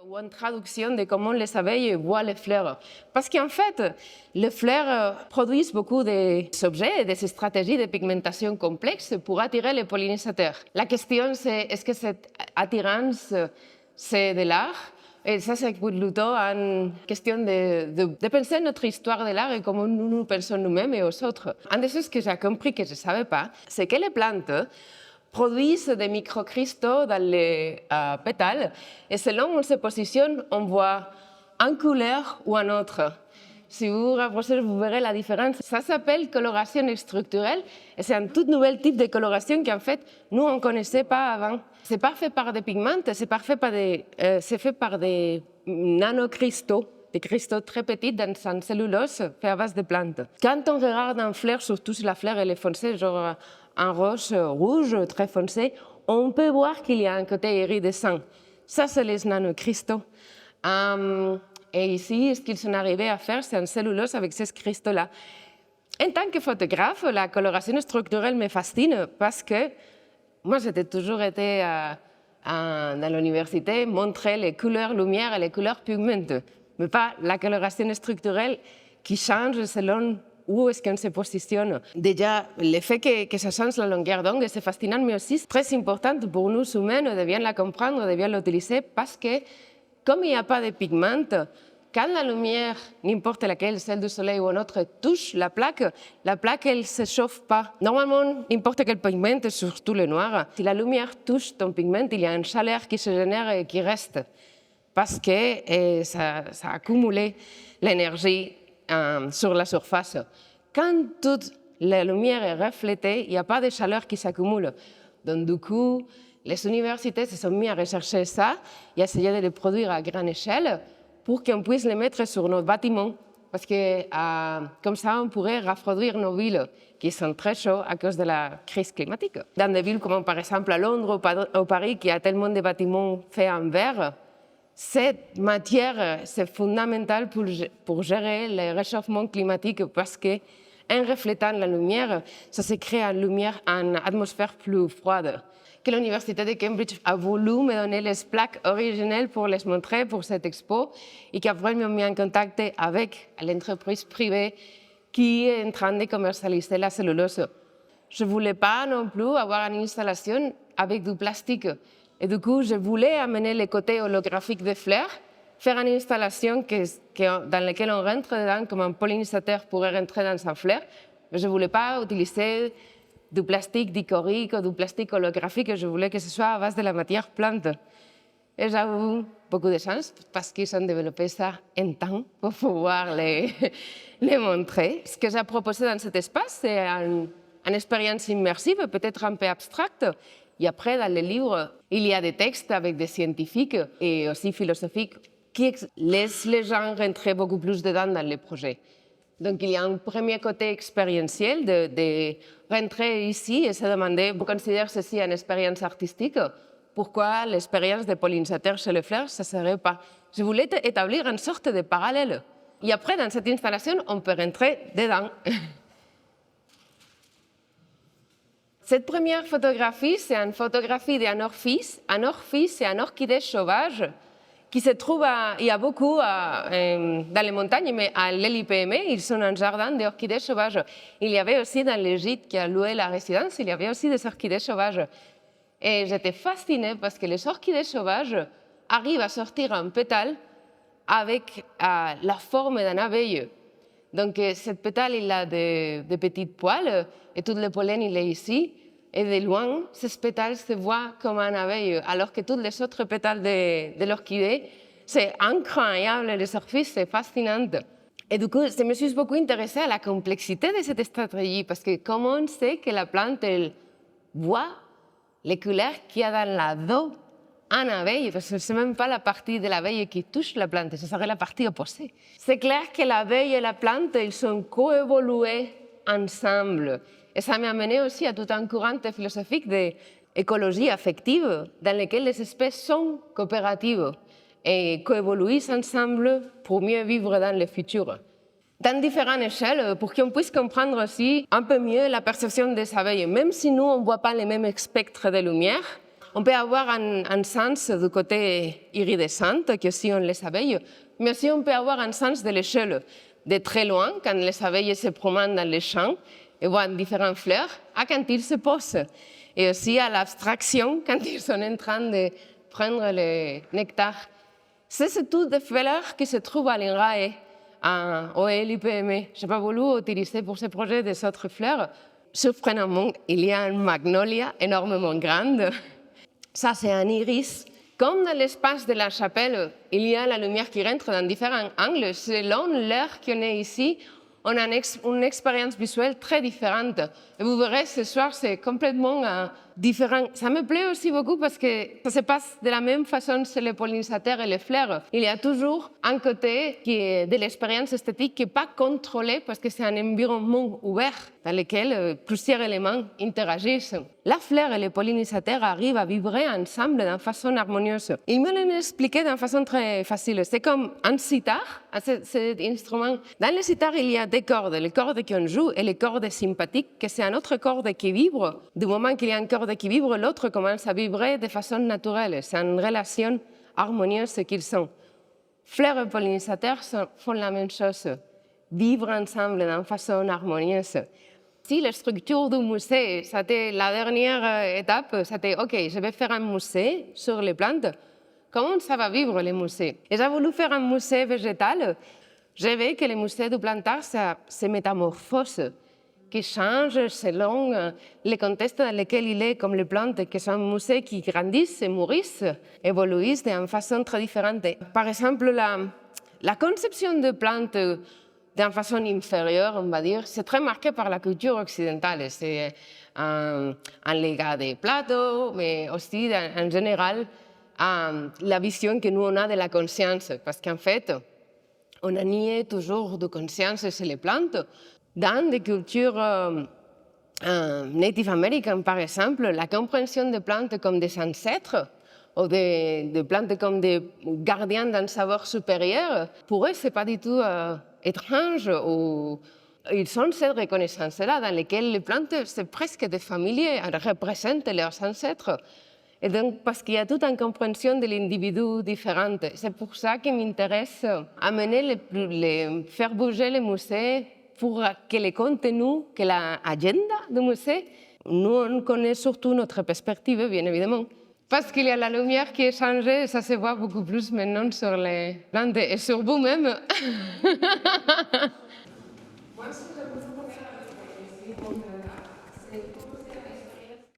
Ou en traduction de comment les abeilles voient les fleurs. Parce qu'en fait, les fleurs produisent beaucoup d'objets et des stratégies de pigmentation complexes pour attirer les pollinisateurs. La question, c'est est-ce que cette attirance, c'est de l'art? Et ça, c'est plutôt une question de penser notre histoire de l'art et comment nous pensons nous-mêmes et aux autres. Une des choses que j'ai compris que je ne savais pas, c'est que les plantes produisent des microcristaux dans les pétales et selon où on se positionne, on voit une couleur ou une autre. Si vous vous rapprochez, vous verrez la différence. Ça s'appelle coloration structurelle et c'est un tout nouvel type de coloration qu'en fait, nous, on ne connaissait pas avant. Ce n'est pas fait par des pigments, c'est fait par des nanocristaux, des cristaux très petits dans une cellulose fait à base de plantes. Quand on regarde une fleur, surtout si la fleur elle est foncée, genre un rose rouge très foncé, on peut voir qu'il y a un côté iridescent. Ça, c'est les nanocristaux. Et ici, ce qu'ils sont arrivés à faire, c'est une cellulose avec ces cristaux-là. En tant que photographe, la coloration structurelle me fascine parce que moi, j'ai toujours été dans l'université montrer les couleurs lumière et les couleurs pigments, mais pas la coloration structurelle qui change selon où est-ce qu'on se positionne. Déjà, le fait que ça change la longueur d'onde, c'est fascinant, mais aussi c'est très important pour nous humains de bien la comprendre, de bien l'utiliser, parce que comme il n'y a pas de pigments, quand la lumière, n'importe laquelle, celle du soleil ou une autre, touche la plaque, elle ne se chauffe pas. Normalement, n'importe quel pigment, surtout le noir, si la lumière touche ton pigment, il y a une chaleur qui se génère et qui reste, parce que ça a accumulé l'énergie sur la surface. Quand toute la lumière est reflétée, il n'y a pas de chaleur qui s'accumule. Donc du coup, les universités se sont mises à rechercher ça et à essayer de les produire à grande échelle pour qu'on puisse les mettre sur nos bâtiments. Parce que comme ça, on pourrait refroidir nos villes qui sont très chaudes à cause de la crise climatique. Dans des villes comme par exemple à Londres ou au Paris, qui a tellement de bâtiments faits en verre, cette matière, c'est fondamental pour gérer le réchauffement climatique parce qu'en reflétant la lumière, ça se crée une atmosphère plus froide. Que l'Université de Cambridge a voulu me donner les plaques originelles pour les montrer pour cette expo et qu'après m'a mis en contact avec l'entreprise privée qui est en train de commercialiser la cellulose. Je ne voulais pas non plus avoir une installation avec du plastique. Et du coup, je voulais amener le côté holographique des fleurs, faire une installation dans laquelle on rentre dedans comme un pollinisateur pourrait rentrer dans sa fleur. Mais je ne voulais pas utiliser du plastique dichorique ou du plastique holographique. Je voulais que ce soit à base de la matière plante. Et j'avoue beaucoup de chance parce qu'ils ont développé ça en temps pour pouvoir les montrer. Ce que j'ai proposé dans cet espace, c'est une expérience immersive, peut-être un peu abstracte. Et après, dans le livre, il y a des textes avec des scientifiques et aussi philosophiques qui laissent les gens rentrer beaucoup plus dedans dans le projet. Donc, il y a un premier côté expérientiel de rentrer ici et se demander, vous considérez ceci une expérience artistique? Pourquoi l'expérience des pollinisateurs chez les fleurs, ça ne serait pas? Je voulais établir une sorte de parallèle. Et après, dans cette installation, on peut rentrer dedans. Cette première photographie, c'est une photographie d'un orphis. Un orphis, c'est un orchidée sauvage qui se trouve, il y a beaucoup dans les montagnes, mais à l'LIPM, ils sont un jardin d'orchidées sauvages. Il y avait aussi dans le gîte qui a loué la résidence, il y avait aussi des orchidées sauvages. Et j'étais fascinée parce que les orchidées sauvages arrivent à sortir un pétale avec la forme d'une abeille. Donc, cette pétale, il a des petites poils et tout le pollen, il est ici. Et de loin, ce pétale se voit comme une abeille, alors que tous les autres pétales de l'orchidée, c'est incroyable, les surfaces, c'est fascinant. Et du coup, je me suis beaucoup intéressée à la complexité de cette stratégie, parce que comment on sait que la plante, elle voit les couleurs qu'il y a dans la dos en abeille, parce que ce n'est même pas la partie de l'abeille qui touche la plante, ce serait la partie opposée. C'est clair que l'abeille et la plante, ils sont coévolués ensemble. Et ça m'a amené aussi à tout un courant philosophique d'écologie affective dans lequel les espèces sont coopératives et coévoluent ensemble pour mieux vivre dans le futur. Dans différentes échelles, pour qu'on puisse comprendre aussi un peu mieux la perception des abeilles. Même si nous, on ne voit pas les mêmes spectres de lumière, On peut avoir un sens du côté iridescent, que sont les abeilles, mais aussi on peut avoir un sens de l'échelle, de très loin, quand les abeilles se promènent dans les champs et voient différentes fleurs, à quand ils se posent. Et aussi à l'abstraction, quand ils sont en train de prendre le nectar. C'est tout des fleurs qui se trouvent à l'INRAE, au LIPM. Je n'ai pas voulu utiliser pour ce projet des autres fleurs. Surprenamment, il y a une magnolia énormément grande. Ça, c'est un iris. Comme dans l'espace de la chapelle, il y a la lumière qui rentre dans différents angles. Selon l'heure qu'on est ici, on a une expérience visuelle très différente. Et vous verrez, ce soir, c'est complètement différent. Ça me plaît aussi beaucoup parce que ça se passe de la même façon chez les pollinisateurs et les fleurs. Il y a toujours un côté qui est de l'expérience esthétique qui n'est pas contrôlé parce que c'est un environnement ouvert dans lequel plusieurs éléments interagissent. La fleur et les pollinisateurs arrivent à vibrer ensemble d'une façon harmonieuse. Ils me l'ont expliqué d'une façon très facile. C'est comme un sitar, cet instrument. Dans le sitar, il y a deux cordes, les cordes qu'on joue et les cordes sympathiques, que c'est une autre corde qui vibre. Du moment qu'il y a une corde qui vibre, l'autre commence à vibrer de façon naturelle. C'est une relation harmonieuse qu'ils sont. Fleurs et pollinisateurs font la même chose, vivre ensemble d'une façon harmonieuse. Si la structure du musée, c'était la dernière étape, c'était OK, je vais faire un musée sur les plantes. Comment ça va vivre le musée? Et j'ai voulu faire un musée végétal. Je veux que le musée du plantage se métamorphose, qui change selon le contexte dans lequel il est, comme les plantes, qui sont un musée qui grandissent, mûrissent, évoluent d'une façon très différente. Par exemple, la conception de plantes d'une façon inférieure, on va dire, c'est très marqué par la culture occidentale. C'est un légat de Platon, mais aussi, en général, la vision que nous on a de la conscience. Parce qu'en fait, on a nié toujours de conscience chez les plantes. Dans des cultures Native American, par exemple, la compréhension des plantes comme des ancêtres ou des plantes comme des gardiens d'un savoir supérieur, pour eux, ce n'est pas du tout étrange. Ils ont cette reconnaissance-là dans laquelle les plantes, c'est presque des familiers, elles représentent leurs ancêtres. Et donc, parce qu'il y a toute une compréhension de l'individu différente. C'est pour ça qu'il m'intéresse amener faire bouger les musées pour que les contenus, que l'agenda du musée, nous, on connaît surtout notre perspective, bien évidemment. Parce qu'il y a la lumière qui est changée, ça se voit beaucoup plus maintenant sur les plantes et sur vous-même. Moi, ce que j'aimerais